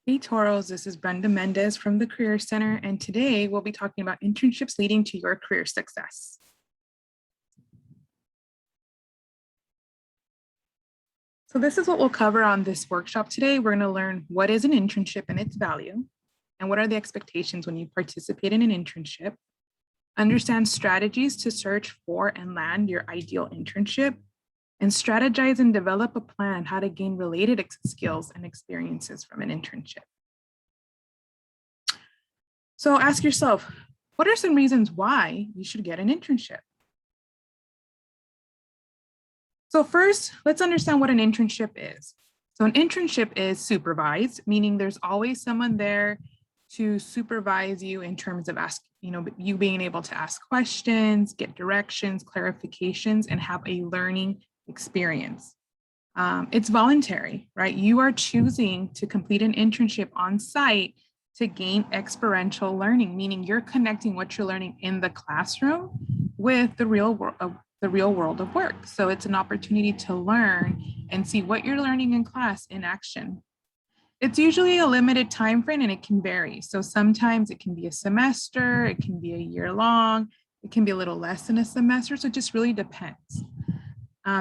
Hey Toros, this is Brenda Mendez from the Career Center, and today we'll be talking about internships leading to your career success. So this is what we'll cover on this workshop today. We're going to learn what is an internship and its value, and what are the expectations when you participate in an internship, understand strategies to search for and land your ideal internship, and strategize and develop a plan how to gain related skills and experiences from an internship. So ask yourself, what are some reasons why you should get an internship? So first, let's understand what an internship is. So an internship is supervised, meaning there's always someone there to supervise you in terms of you being able to ask questions, get directions, clarifications, and have a learning experience. It's voluntary, right? You are choosing to complete an internship on site to gain experiential learning, meaning you're connecting what you're learning in the classroom with the real world of work. So it's an opportunity to learn and see what you're learning in class in action. It's usually a limited time frame and it can vary. So sometimes it can be a semester, it can be a year long, it can be a little less than a semester. So it just really depends.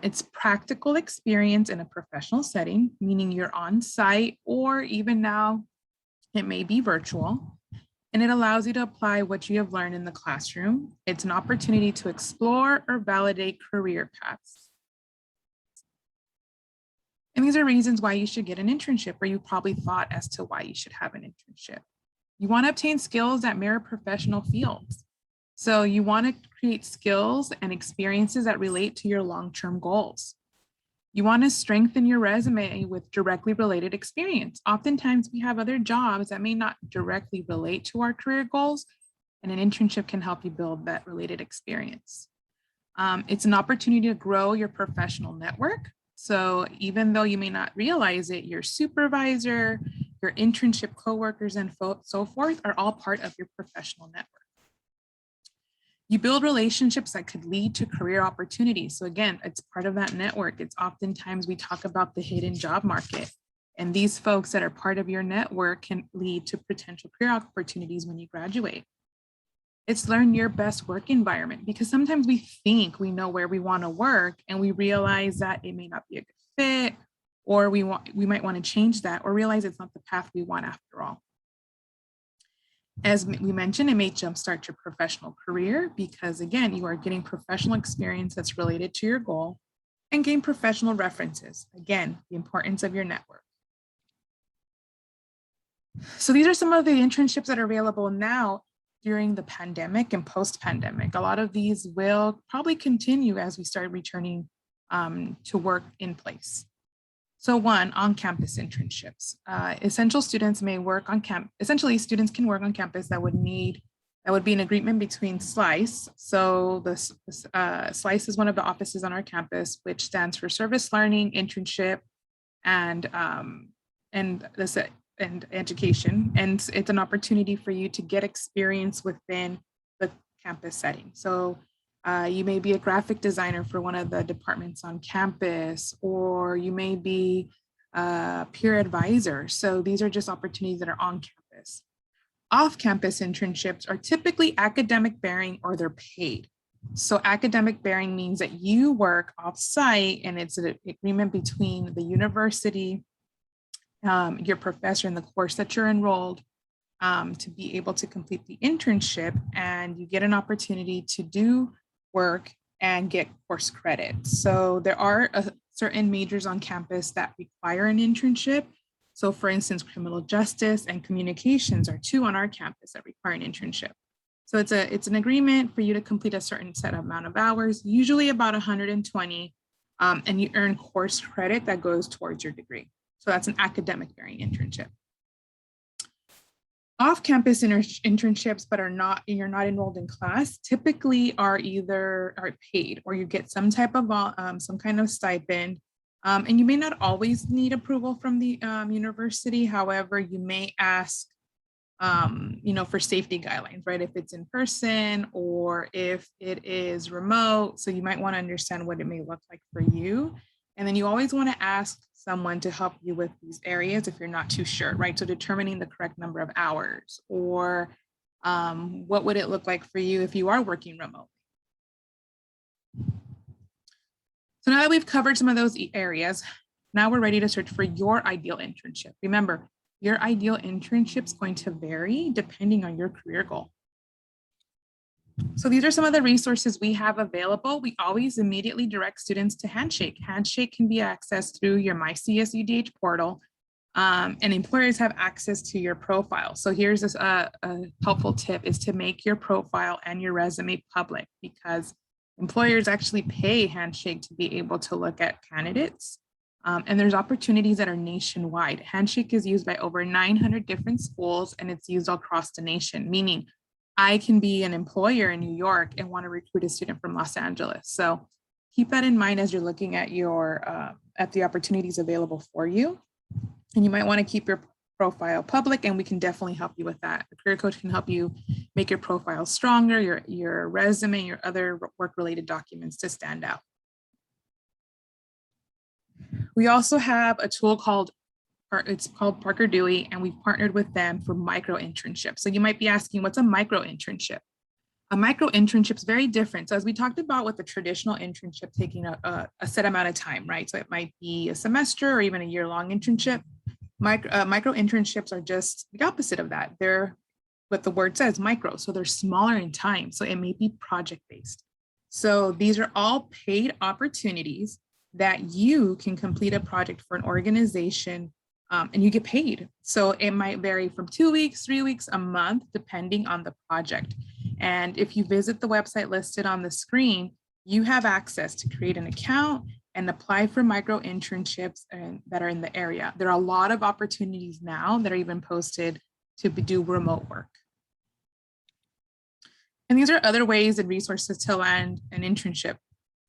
It's practical experience in a professional setting, meaning you're on site, or even now it may be virtual, and it allows you to apply what you have learned in the classroom. It's an opportunity to explore or validate career paths. And these are reasons why you should get an internship, or you probably thought as to why you should have an internship. You want to obtain skills that mirror professional fields. So you want to create skills and experiences that relate to your long-term goals. You want to strengthen your resume with directly related experience. Oftentimes we have other jobs that may not directly relate to our career goals, and an internship can help you build that related experience. It's an opportunity to grow your professional network. So even though you may not realize it, your supervisor, your internship coworkers, and so forth are all part of your professional network. You build relationships that could lead to career opportunities. So again, it's part of that network. It's oftentimes we talk about the hidden job market, and these folks that are part of your network can lead to potential career opportunities when you graduate. It's learn your best work environment, because sometimes we think we know where we want to work and we realize that it may not be a good fit, or we might want to change that, or realize it's not the path we want after all. As we mentioned, it may jumpstart your professional career because, again, you are getting professional experience that's related to your goal, and gain professional references. Again, the importance of your network. So these are some of the internships that are available now during the pandemic and post-pandemic. A lot of these will probably continue as we start returning to work in place. So one, on-campus internships. Essentially, students can work on campus that would be an agreement between SLICE. So SLICE is one of the offices on our campus, which stands for Service Learning, Internship, and education. And it's an opportunity for you to get experience within the campus setting. So you may be a graphic designer for one of the departments on campus, or you may be a peer advisor. So these are just opportunities that are on campus. Off-campus internships are typically academic bearing, or they're paid. So academic bearing means that you work off-site, and it's an agreement between the university, your professor, and the course that you're enrolled to be able to complete the internship, and you get an opportunity to do work and get course credit. So there are certain majors on campus that require an internship. So for instance, criminal justice and communications are two on our campus that require an internship. So it's an agreement for you to complete a certain set amount of hours, usually about 120, and you earn course credit that goes towards your degree. So that's an academic bearing internship. Off-campus internships, but you're not enrolled in class, typically are paid, or you get some type of some kind of stipend, and you may not always need approval from the university. However, you may ask, for safety guidelines, right? If it's in person or if it is remote, so you might want to understand what it may look like for you. And then you always want to ask someone to help you with these areas if you're not too sure, right? So determining the correct number of hours, or what would it look like for you if you are working remote? So now that we've covered some of those areas, now we're ready to search for your ideal internship. Remember, your ideal internship is going to vary depending on your career goal. So these are some of the resources we have available. We always immediately direct students to Handshake. Handshake can be accessed through your My CSUDH portal, and employers have access to your profile. So here's a helpful tip, is to make your profile and your resume public, because employers actually pay Handshake to be able to look at candidates. And there's opportunities that are nationwide. Handshake is used by over 900 different schools, and it's used across the nation, meaning I can be an employer in New York and want to recruit a student from Los Angeles. So keep that in mind as you're looking at your at the opportunities available for you. And you might want to keep your profile public, and we can definitely help you with that. The career coach can help you make your profile stronger, your resume, your other work-related documents to stand out. We also have a tool called Parker Dewey, and we've partnered with them for micro internships. So you might be asking, what's a micro internship? A micro internship is very different. So as we talked about with the traditional internship taking a set amount of time, right? So it might be a semester or even a year-long internship. Micro internships are just the opposite of that. They're what the word says, micro. So they're smaller in time. So it may be project-based. So these are all paid opportunities that you can complete a project for an organization, and you get paid. So it might vary from 2 weeks, 3 weeks, a month, depending on the project. And if you visit the website listed on the screen, you have access to create an account and apply for micro internships that are in the area. There are a lot of opportunities now that are even posted to do remote work. And these are other ways and resources to land an internship.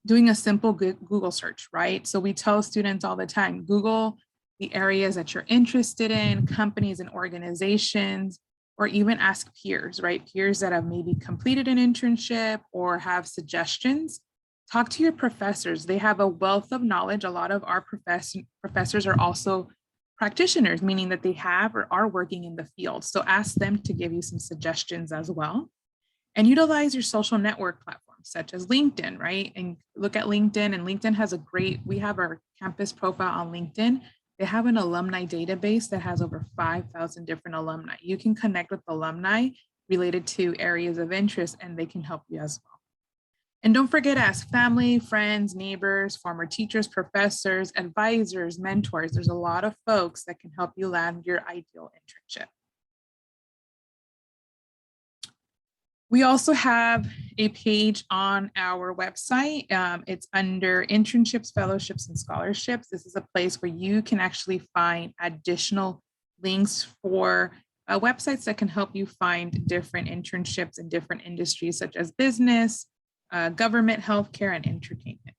Doing a simple Google search, right? So we tell students all the time, Google the areas that you're interested in, companies and organizations, or even ask peers, right? Peers that have maybe completed an internship or have suggestions. Talk to your professors. They have a wealth of knowledge. A lot of our professors are also practitioners, meaning that they have or are working in the field. So ask them to give you some suggestions as well. And utilize your social network platforms such as LinkedIn, right? And look at LinkedIn, and LinkedIn has we have our campus profile on LinkedIn. They have an alumni database that has over 5,000 different alumni. You can connect with alumni related to areas of interest, and they can help you as well. And don't forget to ask family, friends, neighbors, former teachers, professors, advisors, mentors. There's a lot of folks that can help you land your ideal internship. We also have a page on our website. It's under internships, fellowships, and scholarships. This is a place where you can actually find additional links for websites that can help you find different internships in different industries such as business, government, healthcare, and entertainment.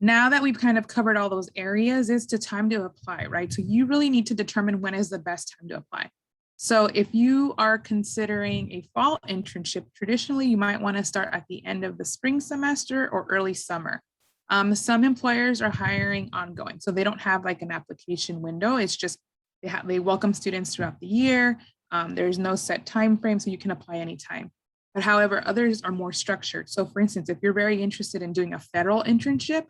Now that we've kind of covered all those areas, it's the time to apply, right? So you really need to determine when is the best time to apply. So if you are considering a fall internship, traditionally, you might want to start at the end of the spring semester or early summer. Some employers are hiring ongoing, so they don't have like an application window. It's just they welcome students throughout the year. There's no set time frame, so you can apply anytime. But however, others are more structured. So for instance, if you're very interested in doing a federal internship,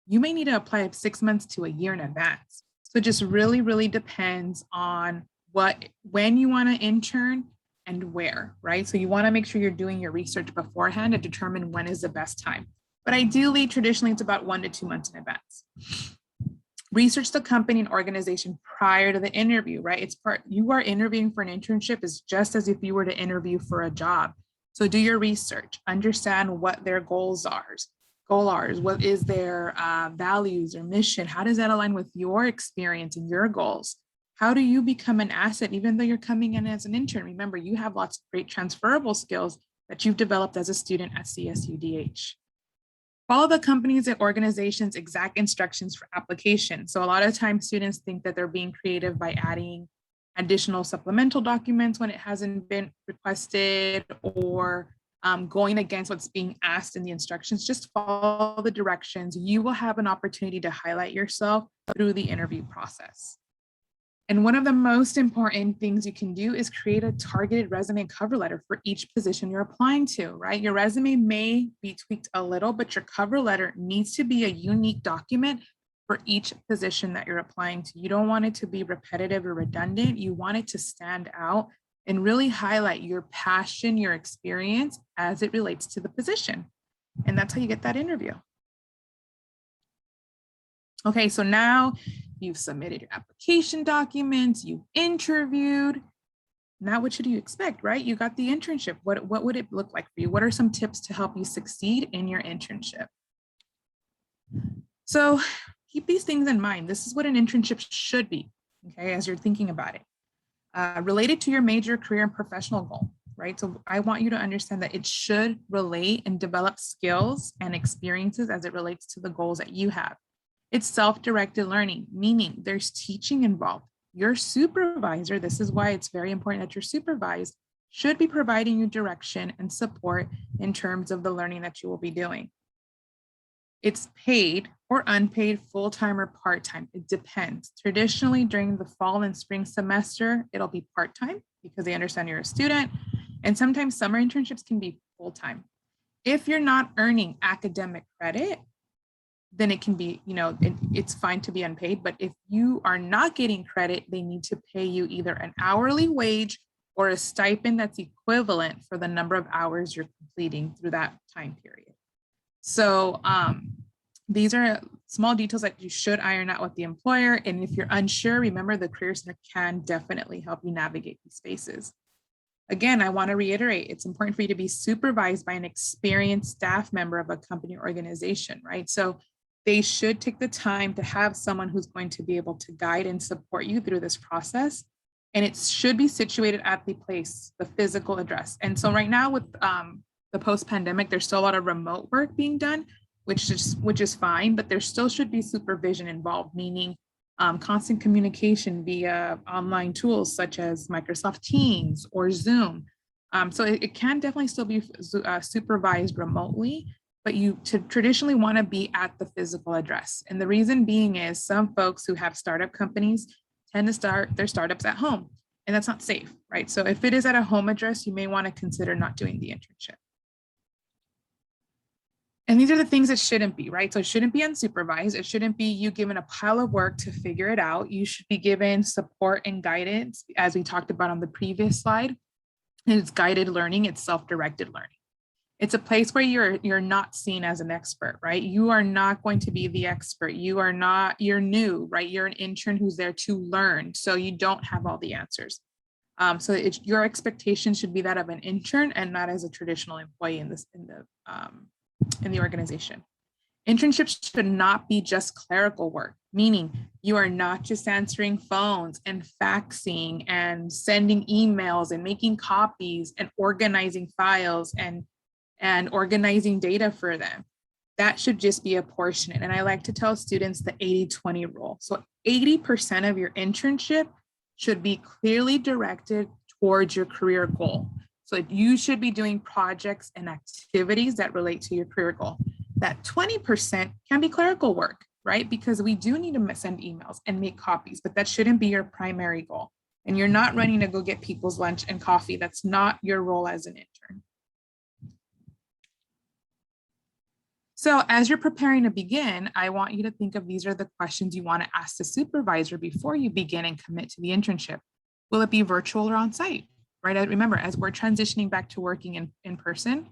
you may need to apply 6 months to a year in advance. So it just really, really depends on when you want to intern and where, right? So you want to make sure you're doing your research beforehand to determine when is the best time. But ideally, traditionally, it's about 1 to 2 months in advance. Research the company and organization prior to the interview, right? You are interviewing for an internship is just as if you were to interview for a job. So do your research, understand what their goals are, what is their values or mission? How does that align with your experience and your goals? How do you become an asset, even though you're coming in as an intern? Remember, you have lots of great transferable skills that you've developed as a student at CSUDH. Follow the company's and organization's exact instructions for application. So a lot of times students think that they're being creative by adding additional supplemental documents when it hasn't been requested, or going against what's being asked in the instructions, just follow the directions. You will have an opportunity to highlight yourself through the interview process. And one of the most important things you can do is create a targeted resume and cover letter for each position you're applying to, right? Your resume may be tweaked a little, but your cover letter needs to be a unique document for each position that you're applying to. You don't want it to be repetitive or redundant. You want it to stand out and really highlight your passion, your experience as it relates to the position. And that's how you get that interview. Okay, so now you've submitted your application documents, you've interviewed. Now what should you expect, right? You got the internship. What would it look like for you? What are some tips to help you succeed in your internship? So keep these things in mind. This is what an internship should be, okay, as you're thinking about it. Related to your major career and professional goal, right? So I want you to understand that it should relate and develop skills and experiences as it relates to the goals that you have. It's self-directed learning, meaning there's teaching involved. Your supervisor, this is why it's very important that you're supervised, should be providing you direction and support in terms of the learning that you will be doing. It's paid or unpaid, full-time or part-time. It depends. Traditionally, during the fall and spring semester, it'll be part-time because they understand you're a student. And sometimes summer internships can be full-time. If you're not earning academic credit, then it can be, it's fine to be unpaid. But if you are not getting credit, they need to pay you either an hourly wage or a stipend that's equivalent for the number of hours you're completing through that time period. So these are small details that you should iron out with the employer. And if you're unsure, remember the Career Center can definitely help you navigate these spaces. Again, I want to reiterate, it's important for you to be supervised by an experienced staff member of a company or organization, right? So they should take the time to have someone who's going to be able to guide and support you through this process. And it should be situated at the place, the physical address. And so right now with the post-pandemic, there's still a lot of remote work being done, which is fine, but there still should be supervision involved, meaning constant communication via online tools such as Microsoft Teams or Zoom. So it can definitely still be supervised remotely, but you traditionally want to be at the physical address. And the reason being is some folks who have startup companies tend to start their startups at home, and that's not safe, right? So if it is at a home address, you may want to consider not doing the internship. And these are the things it shouldn't be, right? So it shouldn't be unsupervised. It shouldn't be you given a pile of work to figure it out. You should be given support and guidance, as we talked about on the previous slide. And it's guided learning, it's self-directed learning. It's a place where you're not seen as an expert, right? You are not going to be the expert. You're new, right? You're an intern who's there to learn. So you don't have all the answers. So your expectation should be that of an intern and not as a traditional employee in the organization. Internships should not be just clerical work, meaning you are not just answering phones and faxing and sending emails and making copies and organizing files and organizing data for them. That should just be a portion. And I like to tell students the 80-20 rule. So 80% of your internship should be clearly directed towards your career goal. So you should be doing projects and activities that relate to your career goal. That 20% can be clerical work, right? Because we do need to send emails and make copies, but that shouldn't be your primary goal. And you're not running to go get people's lunch and coffee. That's not your role as an intern. So as you're preparing to begin, I want you to think of these are the questions you want to ask the supervisor before you begin and commit to the internship. Will it be virtual or on-site? Right? Remember, as we're transitioning back to working in person,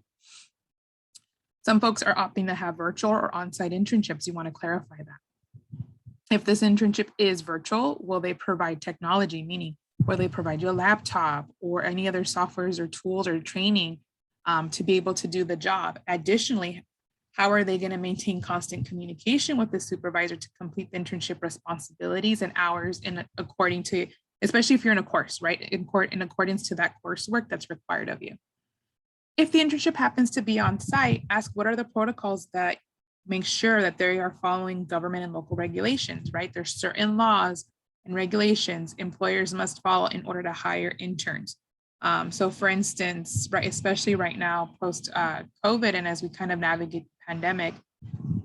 some folks are opting to have virtual or on-site internships. You want to clarify that. If this internship is virtual, will they provide technology, meaning will they provide you a laptop or any other softwares or tools or training to be able to do the job? Additionally, how are they going to maintain constant communication with the supervisor to complete the internship responsibilities and hours according to, especially if you're in a course, right? In accordance to that coursework that's required of you. If the internship happens to be on site, ask what are the protocols that make sure that they are following government and local regulations, right? There's certain laws and regulations employers must follow in order to hire interns. So for instance, right, especially right now, post COVID, and as we kind of navigate the pandemic,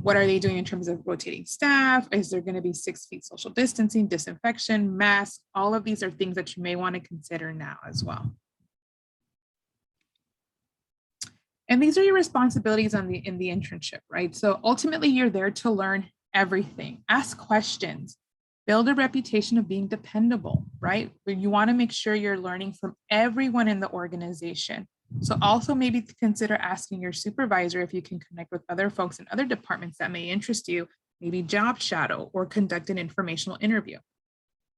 what are they doing in terms of rotating staff? Is there going to be 6 feet social distancing, disinfection, masks? All of these are things that you may want to consider now as well. And these are your responsibilities in the internship, right? So ultimately, you're there to learn everything. Ask questions. Build a reputation of being dependable, right? You want to make sure you're learning from everyone in the organization. So also maybe consider asking your supervisor if you can connect with other folks in other departments that may interest you, maybe job shadow or conduct an informational interview.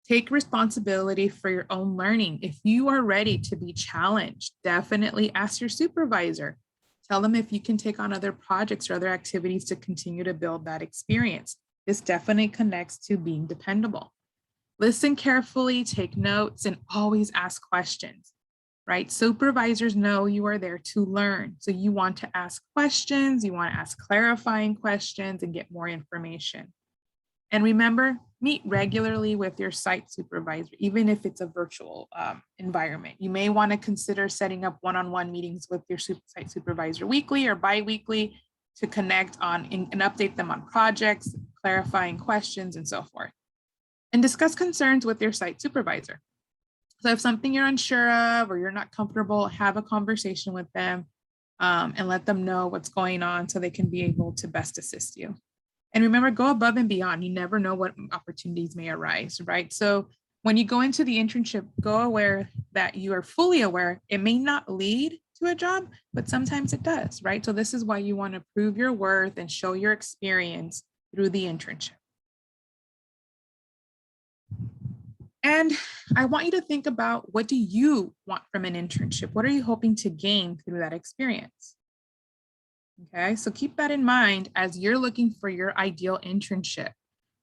Take responsibility for your own learning. If you are ready to be challenged, definitely ask your supervisor. Tell them if you can take on other projects or other activities to continue to build that experience. This definitely connects to being dependable. Listen carefully, take notes, and always ask questions, right? Supervisors know you are there to learn. So you want to ask questions, you want to ask clarifying questions and get more information. And remember, meet regularly with your site supervisor, even if it's a virtual environment. You may want to consider setting up one-on-one meetings with your site supervisor weekly or bi-weekly to connect on and update them on projects, clarifying questions, and so forth. And discuss concerns with your site supervisor. So if something you're unsure of or you're not comfortable, have a conversation with them and let them know what's going on so they can be able to best assist you. And remember, go above and beyond. You never know what opportunities may arise, right? So when you go into the internship, go aware that you are fully aware it may not lead to a job, but sometimes it does, right? So this is why you want to prove your worth and show your experience through the internship. And I want you to think about, what do you want from an internship? What are you hoping to gain through that experience? Okay, so keep that in mind as you're looking for your ideal internship.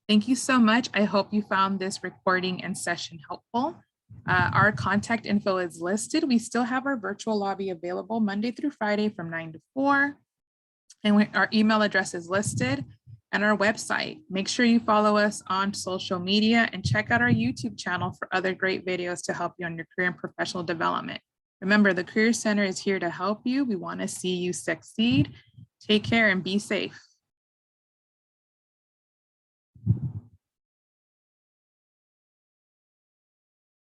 Thank you so much. I hope you found this recording and session helpful. Our contact info is listed. We still have our virtual lobby available Monday through Friday from 9 to 4. And our email address is listed and our website. Make sure you follow us on social media and check out our YouTube channel for other great videos to help you on your career and professional development. Remember, the Career Center is here to help you. We want to see you succeed. Take care and be safe.